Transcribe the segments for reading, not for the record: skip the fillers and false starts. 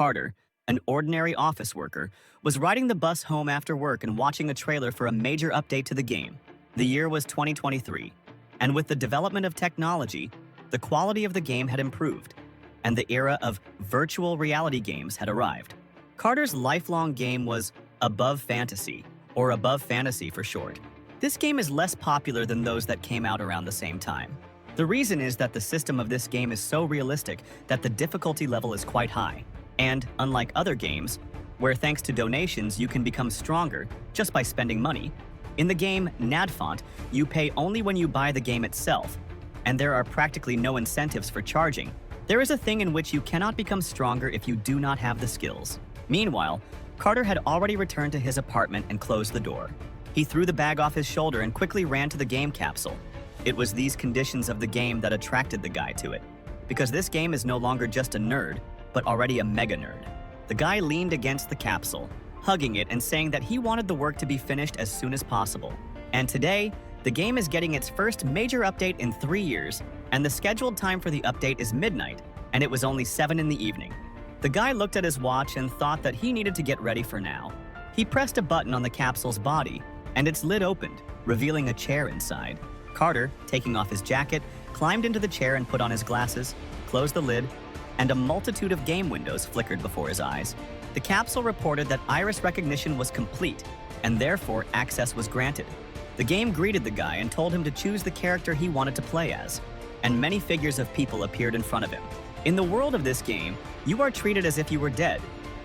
Carter, an ordinary office worker, was riding the bus home after work and watching a trailer for a major update to the game. The year was 2023, and with the development of technology, the quality of the game had improved, and the era of virtual reality games had arrived. Carter's lifelong game was Above Fantasy, or Above Fantasy for short. This game is less popular than those that came out around the same time. The reason is that the system of this game is so realistic that the difficulty level is quite high. And, unlike other games, where thanks to donations you can become stronger just by spending money, in the game Nadfont, you pay only when you buy the game itself, and there are practically no incentives for charging. There is a thing in which you cannot become stronger if you do not have the skills. Meanwhile, Carter had already returned to his apartment and closed the door. He threw the bag off his shoulder and quickly ran to the game capsule. It was these conditions of the game that attracted the guy to it, because this game is no longer just a nerd, but already a mega nerd. The guy leaned against the capsule, hugging it and saying that he wanted the work to be finished as soon as possible. And today, the game is getting its first major update in 3 years, and the scheduled time for the update is midnight, and it was only 7 in the evening. The guy looked at his watch and thought that he needed to get ready for now. He pressed a button on the capsule's body, and its lid opened, revealing a chair inside. Carter, taking off his jacket, climbed into the chair and put on his glasses, closed the lid, and a multitude of game windows flickered before his eyes. The capsule reported that iris recognition was complete, and therefore access was granted. The game greeted the guy and told him to choose the character he wanted to play as, and many figures of people appeared in front of him. In the world of this game, you are treated as if you were dead,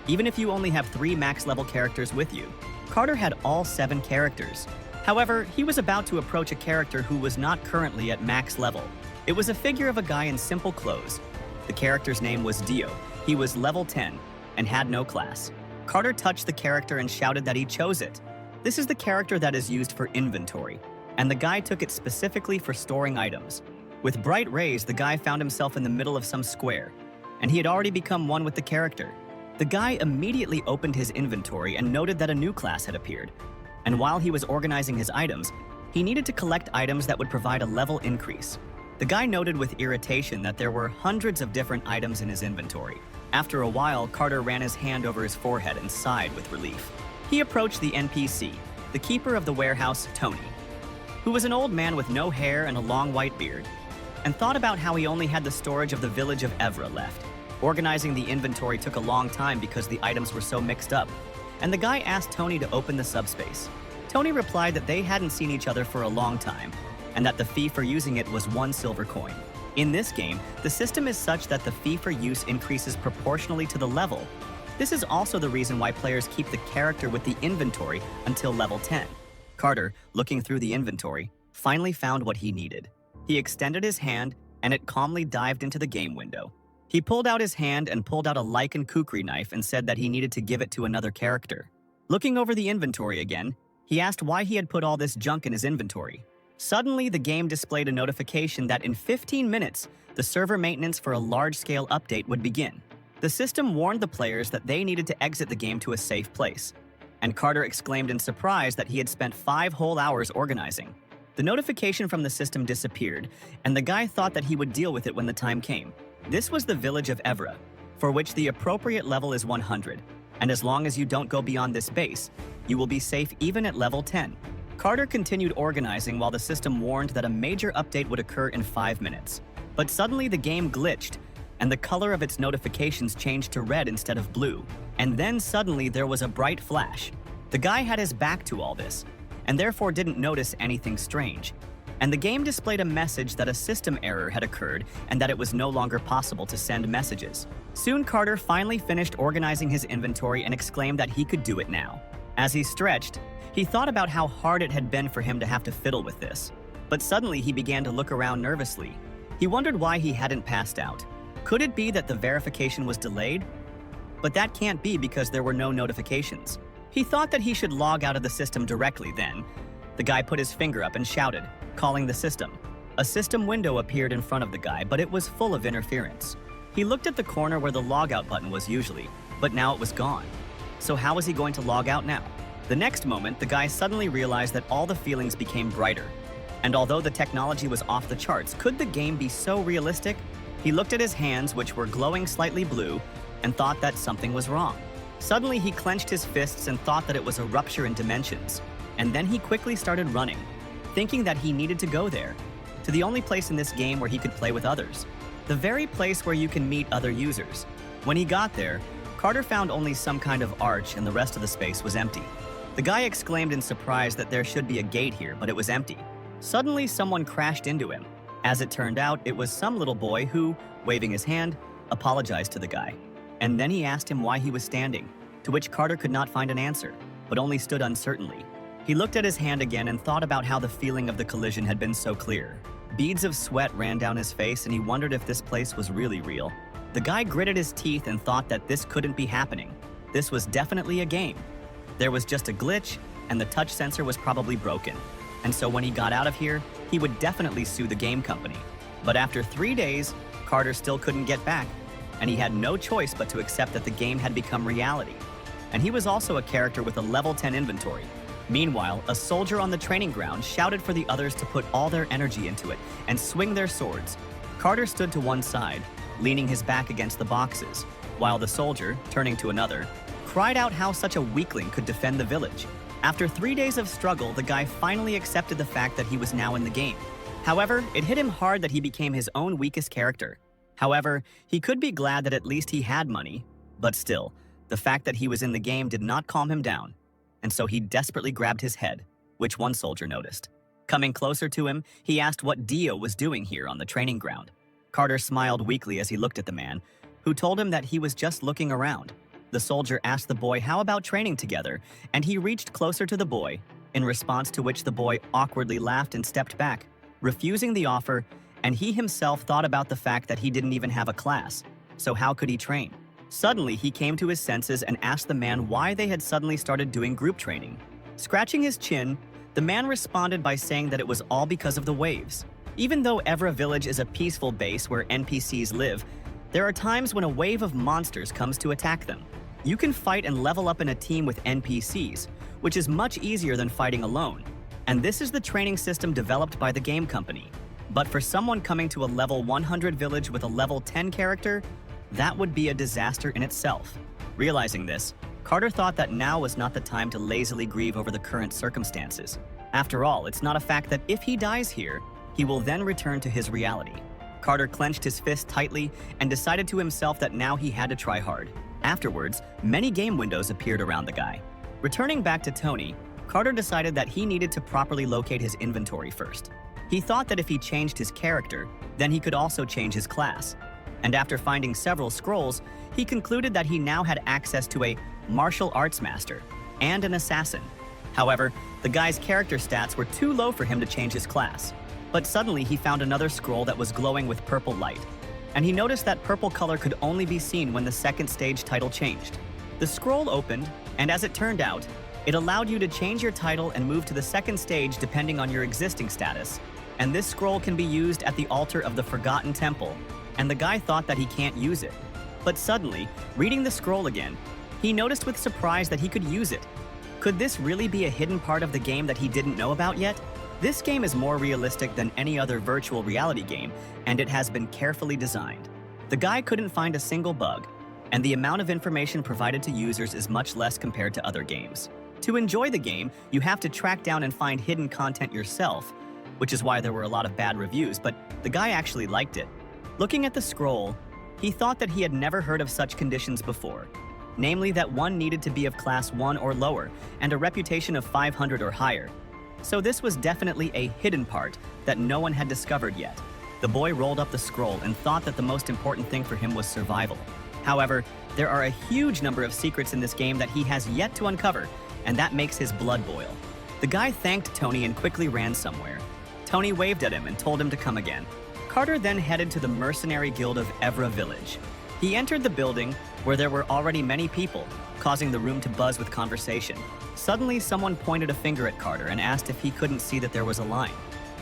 even if you only have 3 max-level characters with you. Carter had all 7 characters. However, he was about to approach a character who was not currently at max level. It was a figure of a guy in simple clothes. The character's name was Dio. He was level 10 and had no class. Carter touched the character and shouted that he chose it. This is the character that is used for inventory, and the guy took it specifically for storing items. With bright rays, the guy found himself in the middle of some square, and he had already become one with the character. The guy immediately opened his inventory and noted that a new class had appeared. And while he was organizing his items, he needed to collect items that would provide a level increase. The guy noted with irritation that there were hundreds of different items in his inventory. After a while, Carter ran his hand over his forehead and sighed with relief. He approached the NPC, the keeper of the warehouse, Tony, who was an old man with no hair and a long white beard, and thought about how he only had the storage of the village of Evra left. Organizing the inventory took a long time because the items were so mixed up, and the guy asked Tony to open the subspace. Tony replied that they hadn't seen each other for a long time, and that the fee for using it was 1 silver coin. In this game, the system is such that the fee for use increases proportionally to the level. This is also the reason why players keep the character with the inventory until level 10. Carter, looking through the inventory, finally found what he needed. He extended his hand, and it calmly dived into the game window. He pulled out his hand and pulled out a lichen kukri knife and said that he needed to give it to another character. Looking over the inventory again, he asked why he had put all this junk in his inventory. Suddenly, the game displayed a notification that in 15 minutes, the server maintenance for a large-scale update would begin. The system warned the players that they needed to exit the game to a safe place, and Carter exclaimed in surprise that he had spent 5 whole hours organizing. The notification from the system disappeared, and the guy thought that he would deal with it when the time came. This was the village of Evra, for which the appropriate level is 100, and as long as you don't go beyond this base, you will be safe even at level 10. Carter continued organizing while the system warned that a major update would occur in 5 minutes. But suddenly the game glitched, and the color of its notifications changed to red instead of blue. And then suddenly there was a bright flash. The guy had his back to all this, and therefore didn't notice anything strange. And the game displayed a message that a system error had occurred and that it was no longer possible to send messages. Soon Carter finally finished organizing his inventory and exclaimed that he could do it now. As he stretched, he thought about how hard it had been for him to have to fiddle with this. But suddenly he began to look around nervously. He wondered why he hadn't passed out. Could it be that the verification was delayed? But that can't be because there were no notifications. He thought that he should log out of the system directly then. The guy put his finger up and shouted, calling the system. A system window appeared in front of the guy, but it was full of interference. He looked at the corner where the logout button was usually, but now it was gone. So how was he going to log out now? The next moment, the guy suddenly realized that all the feelings became brighter. And although the technology was off the charts, could the game be so realistic? He looked at his hands, which were glowing slightly blue, and thought that something was wrong. Suddenly, he clenched his fists and thought that it was a rupture in dimensions, and then he quickly started running, thinking that he needed to go there, to the only place in this game where he could play with others, the very place where you can meet other users. When he got there, Carter found only some kind of arch and the rest of the space was empty. The guy exclaimed in surprise that there should be a gate here, but it was empty. Suddenly, someone crashed into him. As it turned out, it was some little boy who, waving his hand, apologized to the guy. And then he asked him why he was standing, to which Carter could not find an answer, but only stood uncertainly. He looked at his hand again and thought about how the feeling of the collision had been so clear. Beads of sweat ran down his face and he wondered if this place was really real. The guy gritted his teeth and thought that this couldn't be happening. This was definitely a game. There was just a glitch, and the touch sensor was probably broken. And so when he got out of here, he would definitely sue the game company. But after 3 days, Carter still couldn't get back, and he had no choice but to accept that the game had become reality. And he was also a character with a level 10 inventory. Meanwhile, a soldier on the training ground shouted for the others to put all their energy into it and swing their swords. Carter stood to one side, leaning his back against the boxes, while the soldier, turning to another, cried out how such a weakling could defend the village. After 3 days of struggle, the guy finally accepted the fact that he was now in the game. However, it hit him hard that he became his own weakest character. However, he could be glad that at least he had money, but still, the fact that he was in the game did not calm him down, and so he desperately grabbed his head, which one soldier noticed. Coming closer to him, he asked what Dio was doing here on the training ground. Carter smiled weakly as he looked at the man, who told him that he was just looking around. The soldier asked the boy how about training together, and he reached closer to the boy, in response to which the boy awkwardly laughed and stepped back, refusing the offer, and he himself thought about the fact that he didn't even have a class, so how could he train? Suddenly, he came to his senses and asked the man why they had suddenly started doing group training. Scratching his chin, the man responded by saying that it was all because of the waves. Even though Evra Village is a peaceful base where NPCs live, there are times when a wave of monsters comes to attack them. You can fight and level up in a team with NPCs, which is much easier than fighting alone. And this is the training system developed by the game company. But for someone coming to a level 100 village with a level 10 character, that would be a disaster in itself. Realizing this, Carter thought that now was not the time to lazily grieve over the current circumstances. After all, it's not a fact that if he dies here, he will then return to his reality. Carter clenched his fist tightly and decided to himself that now he had to try hard. Afterwards, many game windows appeared around the guy. Returning back to Tony, Carter decided that he needed to properly locate his inventory first. He thought that if he changed his character, then he could also change his class. And after finding several scrolls, he concluded that he now had access to a martial arts master and an assassin. However, the guy's character stats were too low for him to change his class. But suddenly he found another scroll that was glowing with purple light, and he noticed that purple color could only be seen when the second stage title changed. The scroll opened, and as it turned out, it allowed you to change your title and move to the second stage depending on your existing status. And this scroll can be used at the altar of the Forgotten Temple, and the guy thought that he can't use it. But suddenly, reading the scroll again, he noticed with surprise that he could use it. Could this really be a hidden part of the game that he didn't know about yet? This game is more realistic than any other virtual reality game, and it has been carefully designed. The guy couldn't find a single bug, and the amount of information provided to users is much less compared to other games. To enjoy the game, you have to track down and find hidden content yourself, which is why there were a lot of bad reviews, but the guy actually liked it. Looking at the scroll, he thought that he had never heard of such conditions before, namely that one needed to be of class 1 or lower and a reputation of 500 or higher. So this was definitely a hidden part that no one had discovered yet. The boy rolled up the scroll and thought that the most important thing for him was survival. However, there are a huge number of secrets in this game that he has yet to uncover, and that makes his blood boil. The guy thanked Tony and quickly ran somewhere. Tony waved at him and told him to come again. Carter then headed to the mercenary guild of Evra Village. He entered the building, where there were already many people, causing the room to buzz with conversation. Suddenly, someone pointed a finger at Carter and asked if he couldn't see that there was a line.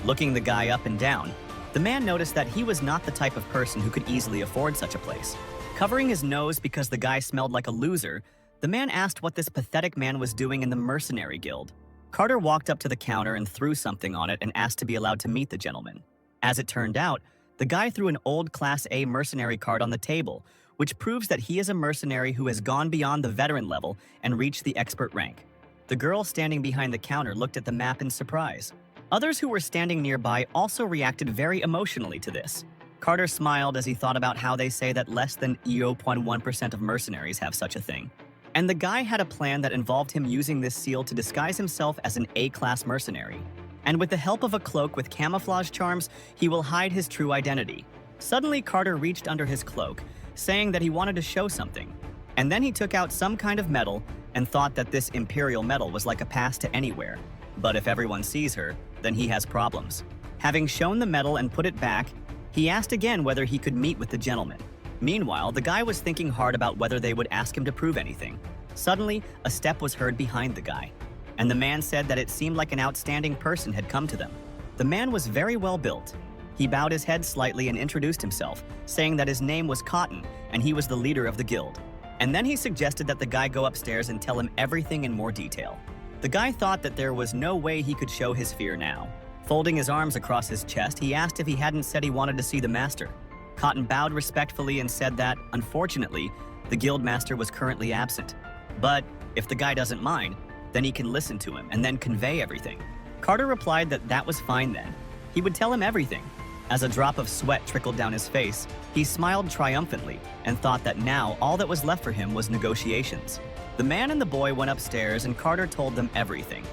Looking the guy up and down, the man noticed that he was not the type of person who could easily afford such a place. Covering his nose because the guy smelled like a loser, the man asked what this pathetic man was doing in the mercenary guild. Carter walked up to the counter and threw something on it and asked to be allowed to meet the gentleman. As it turned out, the guy threw an old Class A mercenary card on the table, which proves that he is a mercenary who has gone beyond the veteran level and reached the expert rank. The girl standing behind the counter looked at the map in surprise. Others who were standing nearby also reacted very emotionally to this. Carter smiled as he thought about how they say that less than 0.1% of mercenaries have such a thing. And the guy had a plan that involved him using this seal to disguise himself as an A-class mercenary. And with the help of a cloak with camouflage charms, he will hide his true identity. Suddenly, Carter reached under his cloak, saying that he wanted to show something. And then he took out some kind of metal and thought that this imperial metal was like a pass to anywhere. But if everyone sees her, then he has problems. Having shown the metal and put it back, he asked again whether he could meet with the gentleman. Meanwhile, the guy was thinking hard about whether they would ask him to prove anything. Suddenly, a step was heard behind the guy, and the man said that it seemed like an outstanding person had come to them. The man was very well built. He bowed his head slightly and introduced himself, saying that his name was Cotton and he was the leader of the guild. And then he suggested that the guy go upstairs and tell him everything in more detail. The guy thought that there was no way he could show his fear now. Folding his arms across his chest, he asked if he hadn't said he wanted to see the master. Cotton bowed respectfully and said that, unfortunately, the guild master was currently absent. But if the guy doesn't mind, then he can listen to him and then convey everything. Carter replied that that was fine then. He would tell him everything. As a drop of sweat trickled down his face, he smiled triumphantly and thought that now all that was left for him was negotiations. The man and the boy went upstairs and Carter told them everything.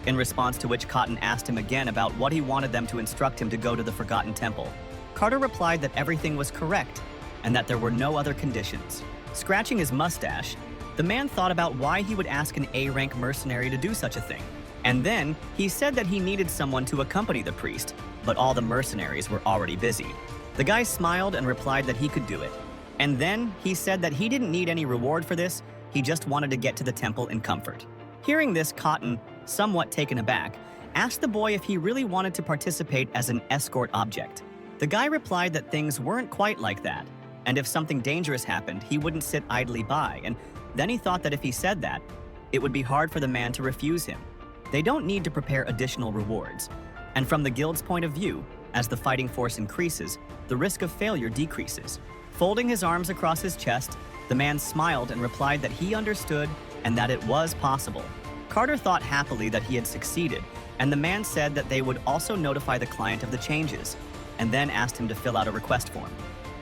In response to which Cotton asked him again about what he wanted them to instruct him to go to the Forgotten Temple. Carter replied that everything was correct and that there were no other conditions. Scratching his mustache, the man thought about why he would ask an A-rank mercenary to do such a thing. And then he said that he needed someone to accompany the priest, but all the mercenaries were already busy. The guy smiled and replied that he could do it. And then he said that he didn't need any reward for this, he just wanted to get to the temple in comfort. Hearing this, Cotton, somewhat taken aback, asked the boy if he really wanted to participate as an escort object. The guy replied that things weren't quite like that, and if something dangerous happened, he wouldn't sit idly by, and then he thought that if he said that, it would be hard for the man to refuse him. They don't need to prepare additional rewards, and from the guild's point of view, as the fighting force increases, the risk of failure decreases. Folding his arms across his chest, the man smiled and replied that he understood and that it was possible. Carter thought happily that he had succeeded, and the man said that they would also notify the client of the changes, and then asked him to fill out a request form.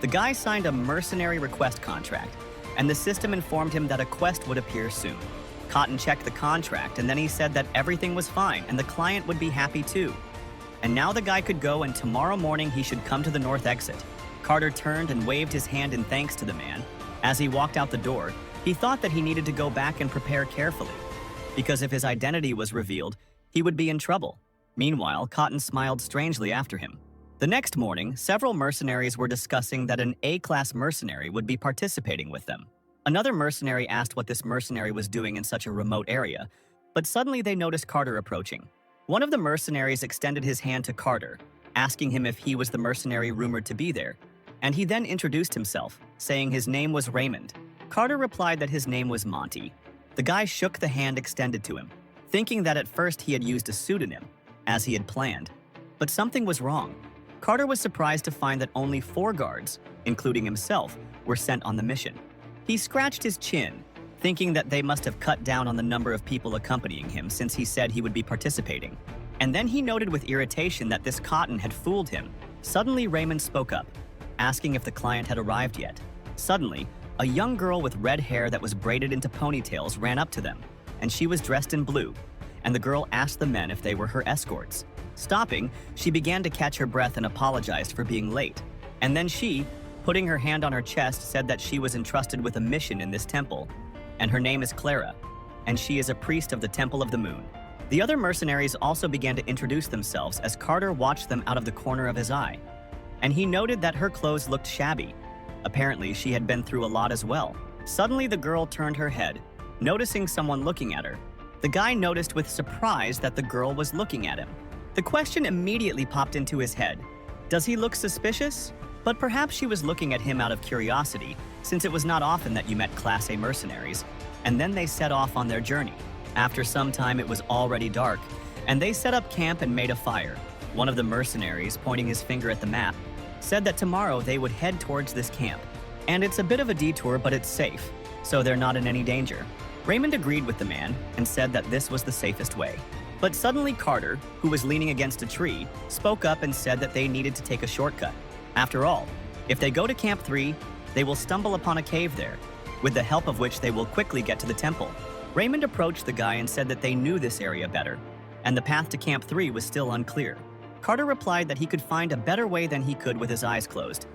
The guy signed a mercenary request contract, and the system informed him that a quest would appear soon. Cotton checked the contract, and then he said that everything was fine and the client would be happy too. And now the guy could go, and tomorrow morning he should come to the north exit. Carter turned and waved his hand in thanks to the man. As he walked out the door, he thought that he needed to go back and prepare carefully, because if his identity was revealed, he would be in trouble. Meanwhile, Cotton smiled strangely after him. The next morning, several mercenaries were discussing that an A-class mercenary would be participating with them. Another mercenary asked what this mercenary was doing in such a remote area, but suddenly they noticed Carter approaching. One of the mercenaries extended his hand to Carter, asking him if he was the mercenary rumored to be there, and he then introduced himself, saying his name was Raymond. Carter replied that his name was Monty. The guy shook the hand extended to him, thinking that at first he had used a pseudonym, as he had planned. But something was wrong. Carter was surprised to find that only 4 guards, including himself, were sent on the mission. He scratched his chin, thinking that they must have cut down on the number of people accompanying him since he said he would be participating. And then he noted with irritation that this Cotton had fooled him. Suddenly, Raymond spoke up, asking if the client had arrived yet. Suddenly, a young girl with red hair that was braided into ponytails ran up to them, and she was dressed in blue, and the girl asked the men if they were her escorts. Stopping, she began to catch her breath and apologized for being late. And then she, putting her hand on her chest, said that she was entrusted with a mission in this temple, and her name is Clara, and she is a priest of the Temple of the Moon. The other mercenaries also began to introduce themselves as Carter watched them out of the corner of his eye, and he noted that her clothes looked shabby. Apparently, she had been through a lot as well. Suddenly, the girl turned her head, noticing someone looking at her. The guy noticed with surprise that the girl was looking at him. The question immediately popped into his head. Does he look suspicious? But perhaps she was looking at him out of curiosity, since it was not often that you met Class A mercenaries. And then they set off on their journey. After some time, it was already dark, and they set up camp and made a fire. One of the mercenaries, pointing his finger at the map, said that tomorrow they would head towards this camp. and it's a bit of a detour, but it's safe, so they're not in any danger. Raymond agreed with the man and said that this was the safest way. But suddenly Carter, who was leaning against a tree, spoke up and said that they needed to take a shortcut. After all, if they go to Camp 3, they will stumble upon a cave there, with the help of which they will quickly get to the temple. Raymond approached the guy and said that they knew this area better, and the path to Camp 3 was still unclear. Carter replied that he could find a better way than he could with his eyes closed,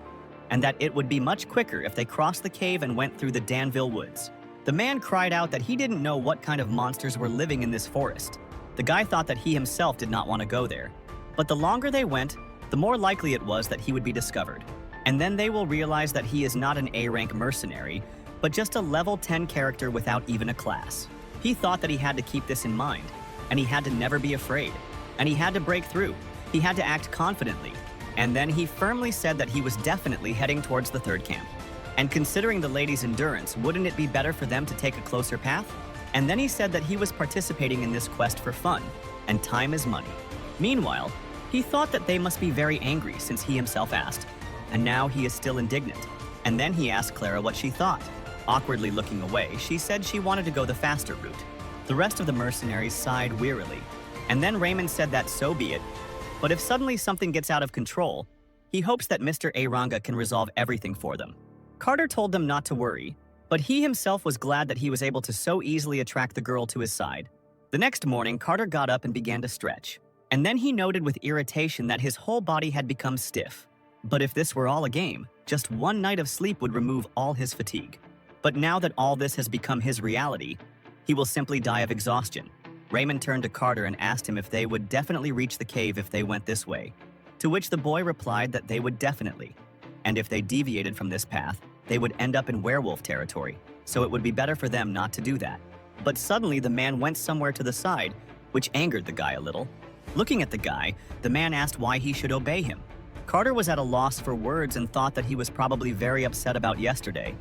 and that it would be much quicker if they crossed the cave and went through the Danville woods. The man cried out that he didn't know what kind of monsters were living in this forest. The guy thought that he himself did not want to go there. But the longer they went, the more likely it was that he would be discovered. And then they will realize that he is not an A-rank mercenary, but just a level 10 character without even a class. He thought that he had to keep this in mind, and he had to never be afraid, and he had to break through. He had to act confidently. And then he firmly said that he was definitely heading towards the third camp. And considering the ladies' endurance, wouldn't it be better for them to take a closer path? And then he said that he was participating in this quest for fun, and time is money. Meanwhile, he thought that they must be very angry since he himself asked, and now he is still indignant. And then he asked Clara what she thought. Awkwardly looking away, she said she wanted to go the faster route. The rest of the mercenaries sighed wearily, and then Raymond said that so be it, but if suddenly something gets out of control, he hopes that Mr. Aranga can resolve everything for them. Carter told them not to worry, but he himself was glad that he was able to so easily attract the girl to his side. The next morning, Carter got up and began to stretch, and then he noted with irritation that his whole body had become stiff. But if this were all a game, just one night of sleep would remove all his fatigue. But now that all this has become his reality, he will simply die of exhaustion. Raymond turned to Carter and asked him if they would definitely reach the cave if they went this way, to which the boy replied that they would definitely, and if they deviated from this path, they would end up in werewolf territory, so it would be better for them not to do that. But suddenly the man went somewhere to the side, which angered the guy a little. Looking at the guy, the man asked why he should obey him. Carter was at a loss for words and thought that he was probably very upset about yesterday,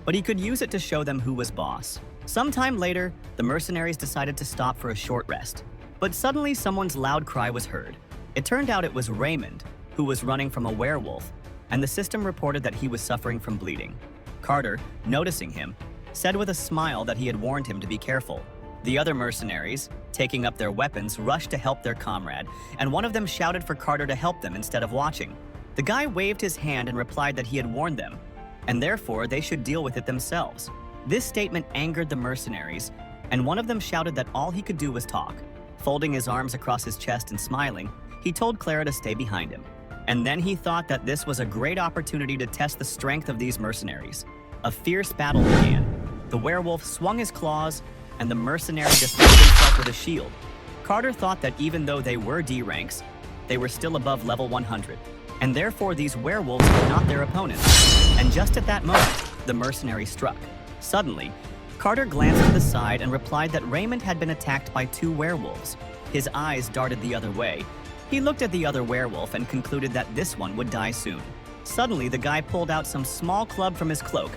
but he could use it to show them who was boss. Sometime later, the mercenaries decided to stop for a short rest, but suddenly someone's loud cry was heard. It turned out it was Raymond, who was running from a werewolf, and the system reported that he was suffering from bleeding. Carter, noticing him, said with a smile that he had warned him to be careful. The other mercenaries, taking up their weapons, rushed to help their comrade, and one of them shouted for Carter to help them instead of watching. The guy waved his hand and replied that he had warned them, and therefore they should deal with it themselves. This statement angered the mercenaries, and one of them shouted that all he could do was talk. Folding his arms across his chest and smiling, he told Clara to stay behind him. And then he thought that this was a great opportunity to test the strength of these mercenaries. A fierce battle began. The werewolf swung his claws, and the mercenary defended himself with a shield. Carter thought that even though they were D ranks, they were still above level 100, and therefore these werewolves were not their opponents. And just at that moment, the mercenary struck. Suddenly, Carter glanced to the side and replied that Raymond had been attacked by 2 werewolves. His eyes darted the other way. He looked at the other werewolf and concluded that this one would die soon. Suddenly, the guy pulled out some small club from his cloak,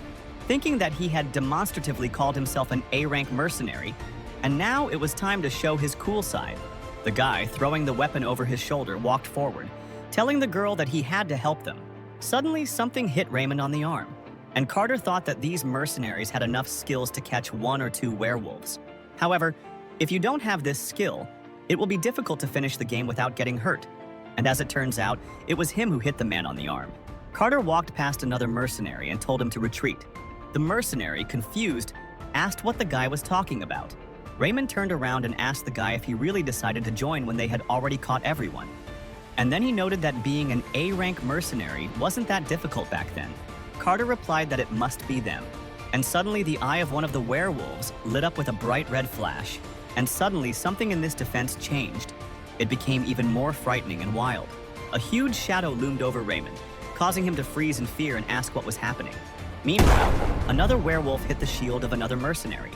thinking that he had demonstratively called himself an A-rank mercenary, and now it was time to show his cool side. The guy, throwing the weapon over his shoulder, walked forward, telling the girl that he had to help them. Suddenly, something hit Raymond on the arm, and Carter thought that these mercenaries had enough skills to catch 1 or 2 werewolves. However, if you don't have this skill, it will be difficult to finish the game without getting hurt. And as it turns out, it was him who hit the man on the arm. Carter walked past another mercenary and told him to retreat. The mercenary, confused, asked what the guy was talking about. Raymond turned around and asked the guy if he really decided to join when they had already caught everyone. And then he noted that being an A-rank mercenary wasn't that difficult back then. Carter replied that it must be them. And suddenly the eye of one of the werewolves lit up with a bright red flash. And suddenly something in this defense changed. It became even more frightening and wild. A huge shadow loomed over Raymond, causing him to freeze in fear and ask what was happening. Meanwhile, another werewolf hit the shield of another mercenary.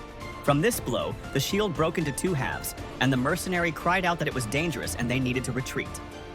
From this blow, the shield broke into 2 halves, and the mercenary cried out that it was dangerous and they needed to retreat.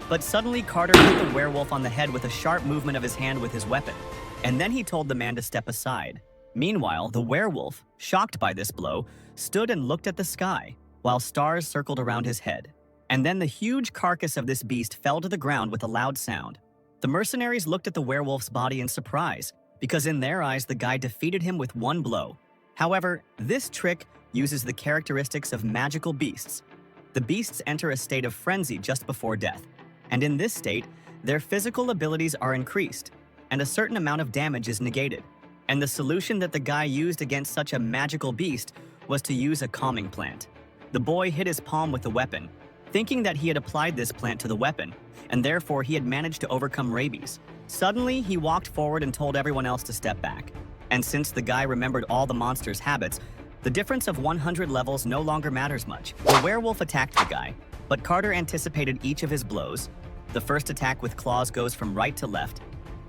But suddenly Carter hit the werewolf on the head with a sharp movement of his hand with his weapon, and then he told the man to step aside. Meanwhile, the werewolf, shocked by this blow, stood and looked at the sky, while stars circled around his head. And then the huge carcass of this beast fell to the ground with a loud sound. The mercenaries looked at the werewolf's body in surprise, because in their eyes, the guy defeated him with one blow. However, this trick uses the characteristics of magical beasts. The beasts enter a state of frenzy just before death, and in this state, their physical abilities are increased, and a certain amount of damage is negated. And the solution that the guy used against such a magical beast was to use a calming plant. The boy hit his palm with the weapon, thinking that he had applied this plant to the weapon, and therefore he had managed to overcome rabies. Suddenly, he walked forward and told everyone else to step back. And since the guy remembered all the monster's habits, the difference of 100 levels no longer matters much. The werewolf attacked the guy, but Carter anticipated each of his blows. The first attack with claws goes from right to left.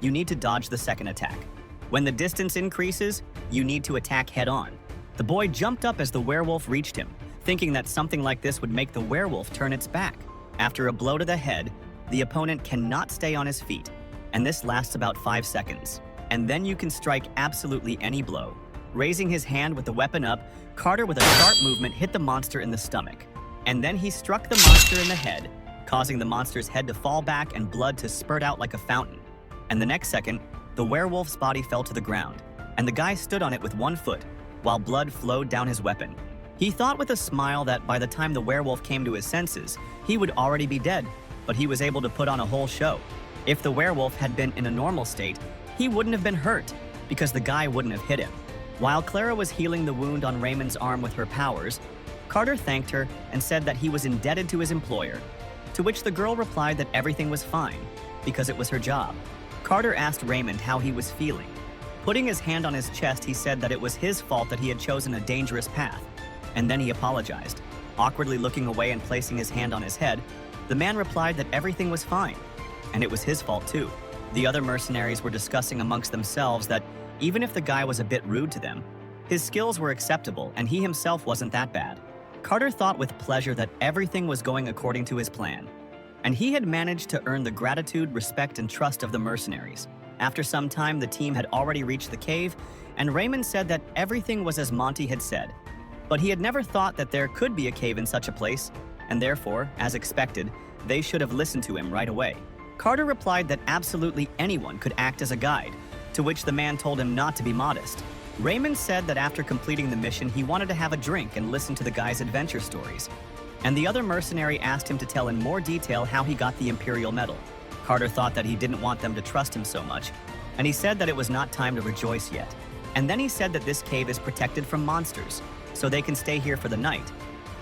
You need to dodge the second attack. When the distance increases, you need to attack head-on. The boy jumped up as the werewolf reached him, thinking that something like this would make the werewolf turn its back. After a blow to the head, the opponent cannot stay on his feet, and this lasts about 5 seconds. And then you can strike absolutely any blow. Raising his hand with the weapon up, Carter with a sharp movement hit the monster in the stomach. And then he struck the monster in the head, causing the monster's head to fall back and blood to spurt out like a fountain. And the next second, the werewolf's body fell to the ground, and the guy stood on it with one foot, while blood flowed down his weapon. He thought with a smile that by the time the werewolf came to his senses, he would already be dead, but he was able to put on a whole show. If the werewolf had been in a normal state, he wouldn't have been hurt, because the guy wouldn't have hit him. While Clara was healing the wound on Raymond's arm with her powers, Carter thanked her and said that he was indebted to his employer, to which the girl replied that everything was fine, because it was her job. Carter asked Raymond how he was feeling. Putting his hand on his chest, he said that it was his fault that he had chosen a dangerous path, and then he apologized. Awkwardly looking away and placing his hand on his head, the man replied that everything was fine, and it was his fault too. The other mercenaries were discussing amongst themselves that even if the guy was a bit rude to them, his skills were acceptable and he himself wasn't that bad. Carter thought with pleasure that everything was going according to his plan, and he had managed to earn the gratitude, respect, and trust of the mercenaries. After some time, the team had already reached the cave, and Raymond said that everything was as Monty had said. But he had never thought that there could be a cave in such a place, and therefore, as expected, they should have listened to him right away. Carter replied that absolutely anyone could act as a guide, to which the man told him not to be modest. Raymond said that after completing the mission, he wanted to have a drink and listen to the guy's adventure stories. And the other mercenary asked him to tell in more detail how he got the Imperial Medal. Carter thought that he didn't want them to trust him so much, and he said that it was not time to rejoice yet. And then he said that this cave is protected from monsters, so they can stay here for the night.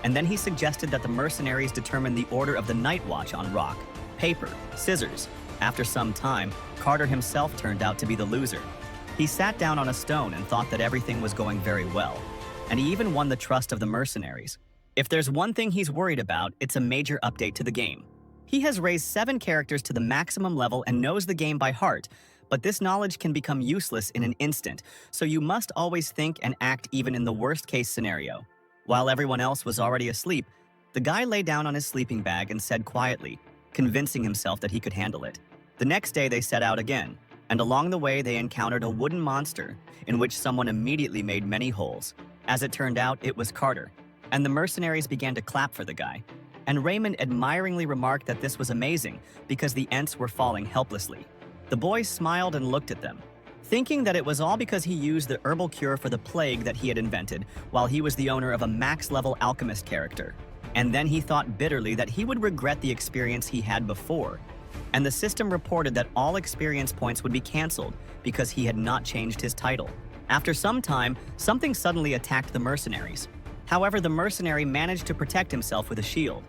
And then he suggested that the mercenaries determine the order of the night watch on rock, paper, scissors. After some time, Carter himself turned out to be the loser. He sat down on a stone and thought that everything was going very well, and he even won the trust of the mercenaries. If there's one thing he's worried about, it's a major update to the game. He has raised 7 characters to the maximum level and knows the game by heart, but this knowledge can become useless in an instant, so you must always think and act even in the worst-case scenario. While everyone else was already asleep, the guy lay down on his sleeping bag and said quietly, convincing himself that he could handle it. The next day they set out again, and along the way they encountered a wooden monster in which someone immediately made many holes. As it turned out, it was Carter, and the mercenaries began to clap for the guy. And Raymond admiringly remarked that this was amazing because the Ents were falling helplessly. The boy smiled and looked at them, thinking that it was all because he used the herbal cure for the plague that he had invented while he was the owner of a max-level alchemist character. And then he thought bitterly that he would regret the experience he had before. And the system reported that all experience points would be cancelled because he had not changed his title. After some time, something suddenly attacked the mercenaries. However, the mercenary managed to protect himself with a shield.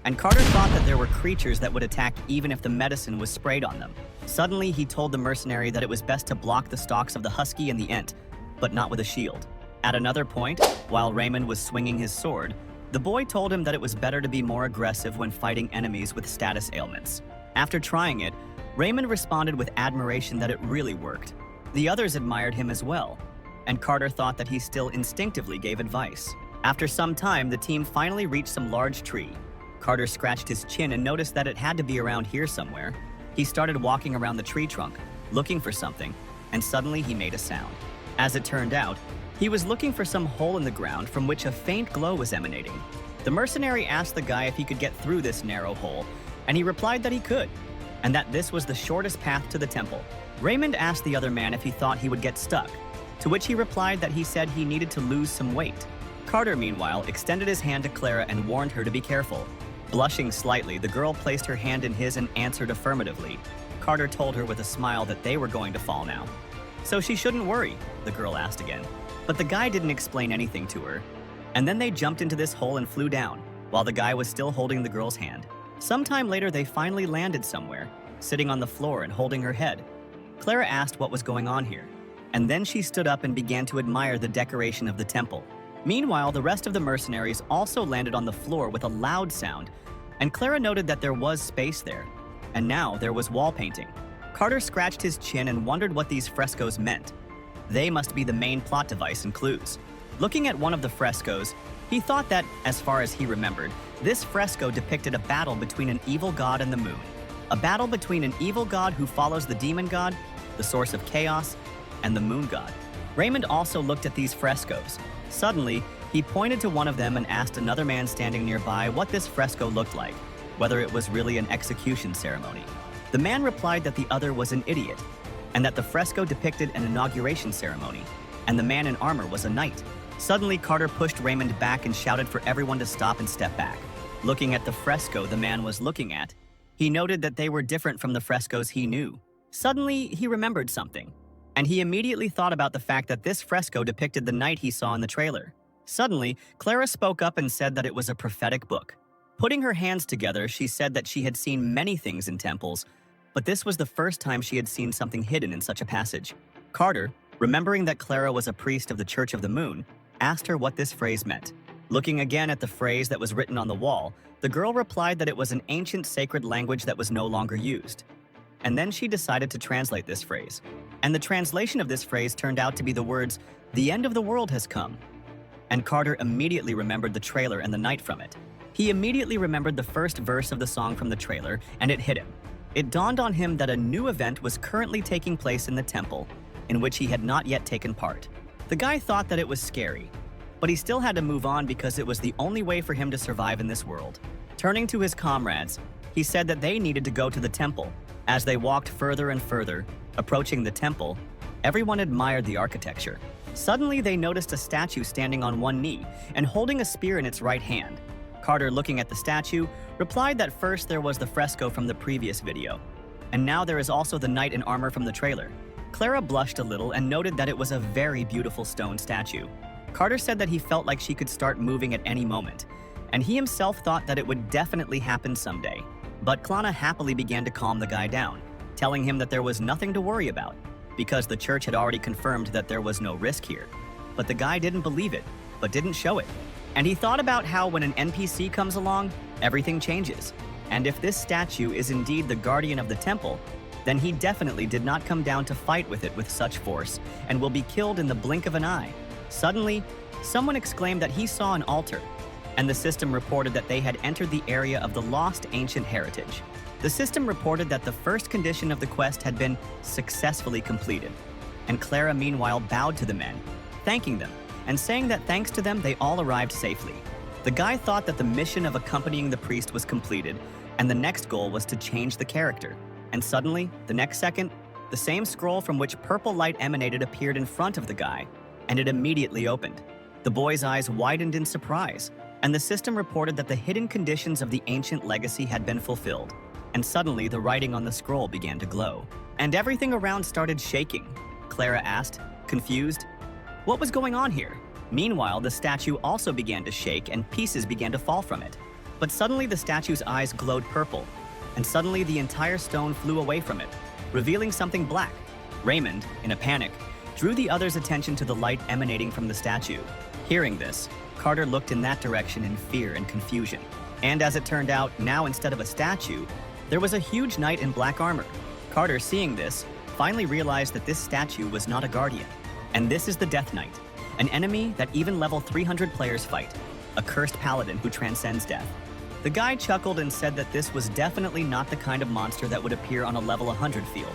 And Carter thought that there were creatures that would attack even if the medicine was sprayed on them. Suddenly, he told the mercenary that it was best to block the stalks of the husky and the ent, but not with a shield. At another point, while Raymond was swinging his sword, the boy told him that it was better to be more aggressive when fighting enemies with status ailments. After trying it, Raymond responded with admiration that it really worked. The others admired him as well, and Carter thought that he still instinctively gave advice. After some time, the team finally reached some large tree. Carter scratched his chin and noticed that it had to be around here somewhere. He started walking around the tree trunk, looking for something, and suddenly he made a sound. As it turned out, he was looking for some hole in the ground from which a faint glow was emanating. The mercenary asked the guy if he could get through this narrow hole, and he replied that he could, and that this was the shortest path to the temple. Raymond asked the other man if he thought he would get stuck, to which he replied that he said he needed to lose some weight. Carter, meanwhile, extended his hand to Clara and warned her to be careful. Blushing slightly, the girl placed her hand in his and answered affirmatively. Carter told her with a smile that they were going to fall now. So she shouldn't worry, the girl asked again. But the guy didn't explain anything to her. And then they jumped into this hole and flew down, while the guy was still holding the girl's hand. Sometime later, they finally landed somewhere, sitting on the floor and holding her head. Clara asked what was going on here, and then she stood up and began to admire the decoration of the temple. Meanwhile, the rest of the mercenaries also landed on the floor with a loud sound, and Clara noted that there was space there, and now there was wall painting. Carter scratched his chin and wondered what these frescoes meant. They must be the main plot device and clues. Looking at one of the frescoes, he thought that, as far as he remembered, this fresco depicted a battle between an evil god and the moon. A battle between an evil god who follows the demon god, the source of chaos, and the moon god. Raymond also looked at these frescoes. Suddenly, he pointed to one of them and asked another man standing nearby what this fresco looked like, whether it was really an execution ceremony. The man replied that the other was an idiot, and that the fresco depicted an inauguration ceremony, and the man in armor was a knight. Suddenly, Carter pushed Raymond back and shouted for everyone to stop and step back. Looking at the fresco the man was looking at, he noted that they were different from the frescoes he knew. Suddenly, he remembered something, and he immediately thought about the fact that this fresco depicted the knight he saw in the trailer. Suddenly, Clara spoke up and said that it was a prophetic book. Putting her hands together, she said that she had seen many things in temples, but this was the first time she had seen something hidden in such a passage. Carter, remembering that Clara was a priest of the Church of the Moon, asked her what this phrase meant. Looking again at the phrase that was written on the wall, the girl replied that it was an ancient sacred language that was no longer used. And then she decided to translate this phrase. And the translation of this phrase turned out to be the words, "The end of the world has come." And Carter immediately remembered the trailer and the night from it. He immediately remembered the first verse of the song from the trailer, and it hit him. It dawned on him that a new event was currently taking place in the temple, in which he had not yet taken part. The guy thought that it was scary, but he still had to move on because it was the only way for him to survive in this world. Turning to his comrades, he said that they needed to go to the temple. As they walked further and further, approaching the temple, everyone admired the architecture. Suddenly, they noticed a statue standing on one knee and holding a spear in its right hand. Carter, looking at the statue, replied that first there was the fresco from the previous video, and now there is also the knight in armor from the trailer. Clara blushed a little and noted that it was a very beautiful stone statue. Carter said that he felt like she could start moving at any moment, and he himself thought that it would definitely happen someday. But Clara happily began to calm the guy down, telling him that there was nothing to worry about, because the church had already confirmed that there was no risk here. But the guy didn't believe it, but didn't show it. And he thought about how when an NPC comes along, everything changes. And if this statue is indeed the guardian of the temple, then he definitely did not come down to fight with it with such force and will be killed in the blink of an eye. Suddenly, someone exclaimed that he saw an altar, and the system reported that they had entered the area of the lost ancient heritage. The system reported that the first condition of the quest had been successfully completed, and Clara meanwhile bowed to the men, thanking them, and saying that thanks to them they all arrived safely. The guy thought that the mission of accompanying the priest was completed, and the next goal was to change the character. And suddenly, the next second, the same scroll from which purple light emanated appeared in front of the guy, and it immediately opened. The boy's eyes widened in surprise, and the system reported that the hidden conditions of the ancient legacy had been fulfilled. And suddenly, the writing on the scroll began to glow, and everything around started shaking. Clara asked, confused, what was going on here? Meanwhile, the statue also began to shake and pieces began to fall from it. But suddenly the statue's eyes glowed purple, and suddenly the entire stone flew away from it, revealing something black. Raymond, in a panic, drew the others' attention to the light emanating from the statue. Hearing this, Carter looked in that direction in fear and confusion. And as it turned out, now instead of a statue, there was a huge knight in black armor. Carter, seeing this, finally realized that this statue was not a guardian. And this is the Death Knight, an enemy that even level 300 players fight, a cursed paladin who transcends death. The guy chuckled and said that this was definitely not the kind of monster that would appear on a level 100 field.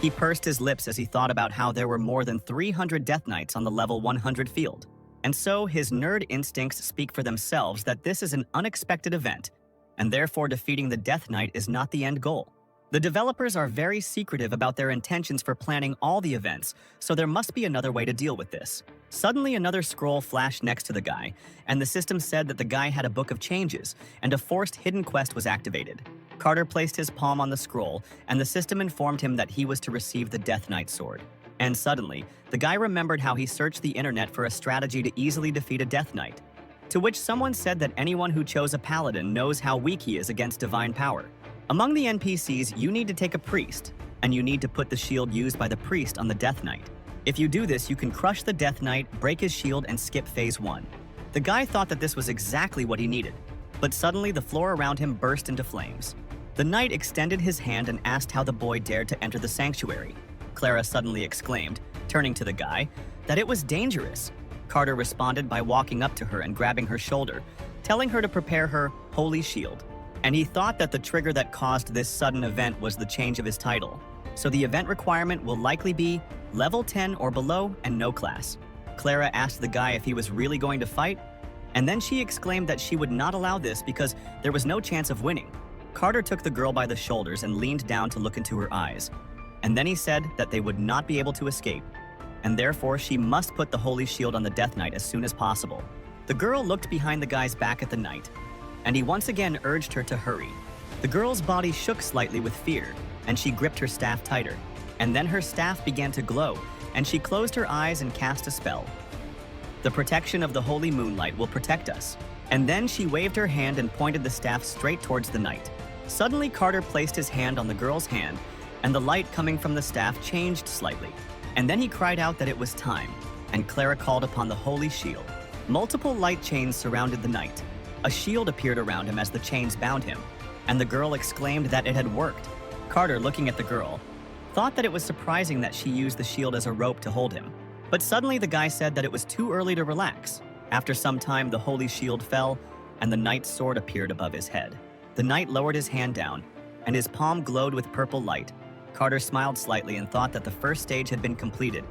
He pursed his lips as he thought about how there were more than 300 Death Knights on the level 100 field. And so his nerd instincts speak for themselves that this is an unexpected event, and therefore defeating the Death Knight is not the end goal. The The developers are very secretive about their intentions for planning all the events, so there must be another way to deal with this. Suddenly, another scroll flashed next to the guy, and the system said that the guy had a book of changes, and a forced hidden quest was activated. Carter placed his palm on the scroll, and the system informed him that he was to receive the Death Knight sword. And suddenly, the guy remembered how he searched the internet for a strategy to easily defeat a Death Knight, to which someone said that anyone who chose a paladin knows how weak he is against divine power. Among the NPCs, you need to take a priest, and you need to put the shield used by the priest on the Death Knight. If you do this, you can crush the Death Knight, break his shield, and skip phase 1. The guy thought that this was exactly what he needed, but suddenly the floor around him burst into flames. The knight extended his hand and asked how the boy dared to enter the sanctuary. Clara suddenly exclaimed, turning to the guy, that it was dangerous. Carter responded by walking up to her and grabbing her shoulder, telling her to prepare her holy shield. And he thought that the trigger that caused this sudden event was the change of his title. So the event requirement will likely be level 10 or below and no class. Clara asked the guy if he was really going to fight, and then she exclaimed that she would not allow this because there was no chance of winning. Carter took the girl by the shoulders and leaned down to look into her eyes. And then he said that they would not be able to escape, and therefore she must put the holy shield on the Death Knight as soon as possible. The girl looked behind the guy's back at the knight, and he once again urged her to hurry. The girl's body shook slightly with fear, and she gripped her staff tighter. And then her staff began to glow, and she closed her eyes and cast a spell. The protection of the holy moonlight will protect us. And then she waved her hand and pointed the staff straight towards the knight. Suddenly, Carter placed his hand on the girl's hand, and the light coming from the staff changed slightly. And then he cried out that it was time, and Clara called upon the holy shield. Multiple light chains surrounded the knight. A shield appeared around him as the chains bound him, and the girl exclaimed that it had worked. Carter, looking at the girl, thought that it was surprising that she used the shield as a rope to hold him. But suddenly the guy said that it was too early to relax. After some time, the holy shield fell, and the knight's sword appeared above his head. The knight lowered his hand down, and his palm glowed with purple light. Carter smiled slightly and thought that the first stage had been completed,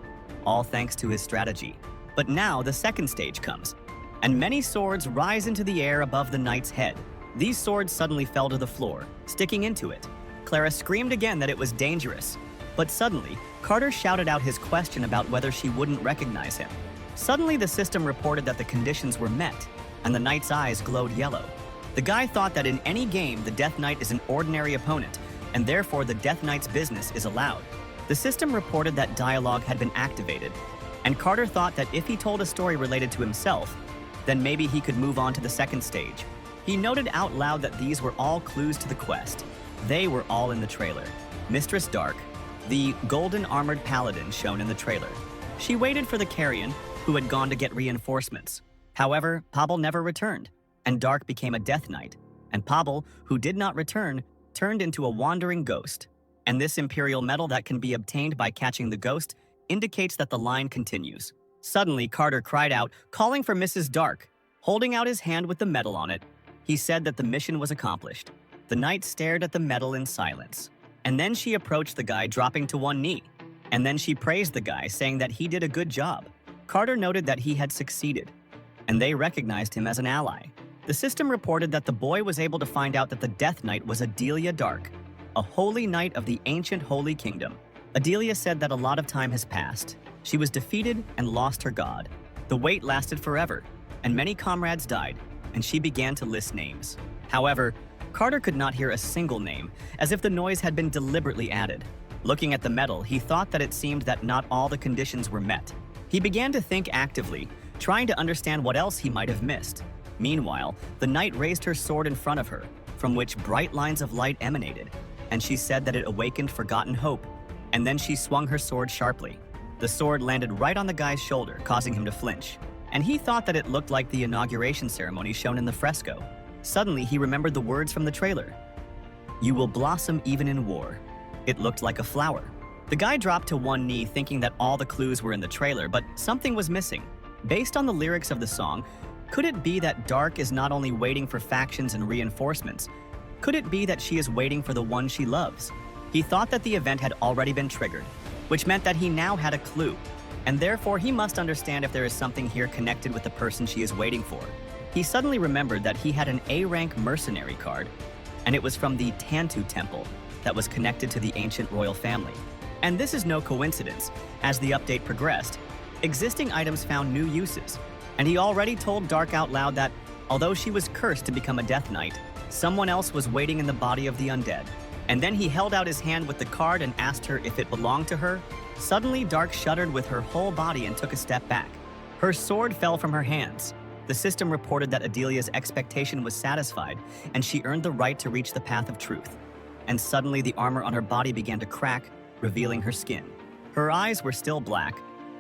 all thanks to his strategy. But now the second stage comes, and many swords rise into the air above the knight's head. These swords suddenly fell to the floor, sticking into it. Clara screamed again that it was dangerous. But suddenly, Carter shouted out his question about whether she wouldn't recognize him. Suddenly, the system reported that the conditions were met, and the knight's eyes glowed yellow. The guy thought that in any game, the Death Knight is an ordinary opponent, and therefore the Death Knight's business is allowed. The system reported that dialogue had been activated, and Carter thought that if he told a story related to himself, then maybe he could move on to the second stage. He noted out loud that these were all clues to the quest. They were all in the trailer. Mistress Dark, the golden armored paladin shown in the trailer. She waited for the carrion, who had gone to get reinforcements. However, Pavel never returned, and Dark became a Death Knight, and Pavel, who did not return, turned into a wandering ghost. And this imperial medal that can be obtained by catching the ghost indicates that the line continues. Suddenly, Carter cried out, calling for Mrs. Dark. Holding out his hand with the medal on it, he said that the mission was accomplished. The knight stared at the medal in silence. And then she approached the guy, dropping to one knee. And then she praised the guy, saying that he did a good job. Carter noted that he had succeeded, and they recognized him as an ally. The system reported that the boy was able to find out that the Death Knight was Adelia Dark, a holy knight of the ancient Holy Kingdom. Adelia said that a lot of time has passed. She was defeated and lost her god. The wait lasted forever, and many comrades died, and she began to list names. However, Carter could not hear a single name, as if the noise had been deliberately added. Looking at the medal, he thought that it seemed that not all the conditions were met. He began to think actively, trying to understand what else he might have missed. Meanwhile, the knight raised her sword in front of her, from which bright lines of light emanated, and she said that it awakened forgotten hope. And then she swung her sword sharply. The sword landed right on the guy's shoulder, causing him to flinch, and he thought that it looked like the inauguration ceremony shown in the fresco. Suddenly, he remembered the words from the trailer. "You will blossom even in war." It looked like a flower. The guy dropped to one knee, thinking that all the clues were in the trailer, but something was missing. Based on the lyrics of the song, could it be that Dark is not only waiting for factions and reinforcements? Could it be that she is waiting for the one she loves? He thought that the event had already been triggered, which meant that he now had a clue, and therefore he must understand if there is something here connected with the person she is waiting for. He suddenly remembered that he had an A-rank mercenary card, and it was from the Tantu Temple. that was connected to the ancient royal family. And this is no coincidence. As the update progressed, existing items found new uses, and he already told Dark out loud that, although she was cursed to become a Death Knight, someone else was waiting in the body of the undead. And then he held out his hand with the card and asked her if it belonged to her. Suddenly, Dark shuddered with her whole body and took a step back. Her sword fell from her hands. The system reported that Adelia's expectation was satisfied, and she earned the right to reach the path of truth. And suddenly, the armor on her body began to crack, revealing her skin. Her eyes were still black,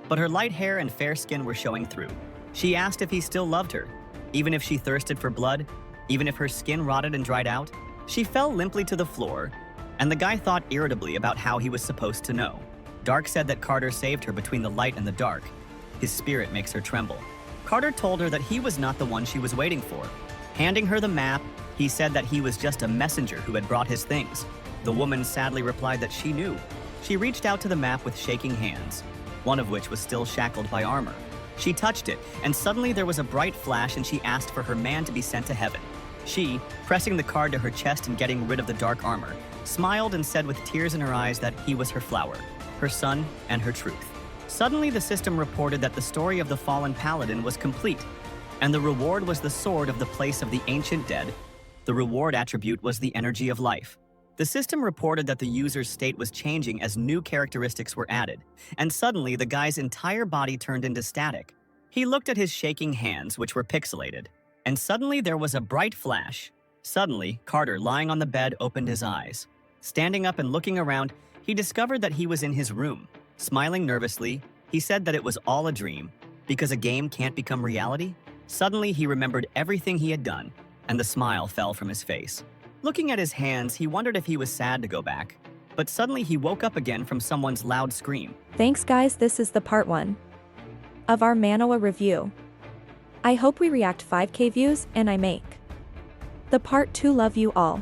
but her light hair and fair skin were showing through. She asked if he still loved her, even if she thirsted for blood, even if her skin rotted and dried out. She fell limply to the floor, and the guy thought irritably about how he was supposed to know. Dark said that Carter saved her between the light and the dark. His spirit makes her tremble. Carter told her that he was not the one she was waiting for. Handing her the map, he said that he was just a messenger who had brought his things. The woman sadly replied that she knew. She reached out to the map with shaking hands, one of which was still shackled by armor. She touched it, and suddenly there was a bright flash, and she asked for her man to be sent to heaven. She, pressing the card to her chest and getting rid of the dark armor, smiled and said with tears in her eyes that he was her flower, her son, and her truth. Suddenly, the system reported that the story of the fallen paladin was complete, and the reward was the sword of the place of the ancient dead. The reward attribute was the energy of life. The system reported that the user's state was changing as new characteristics were added, and suddenly the guy's entire body turned into static. He looked at his shaking hands, which were pixelated, and suddenly there was a bright flash. Suddenly, Carter, lying on the bed, opened his eyes. Standing up and looking around, he discovered that he was in his room. Smiling nervously, he said that it was all a dream, because a game can't become reality. Suddenly, he remembered everything he had done, and the smile fell from his face. Looking at his hands, he wondered if he was sad to go back. But suddenly he woke up again from someone's loud scream. Thanks guys, this is the part 1 of our manhwa review. I hope we react 5k views and I make the part 2. Love you all.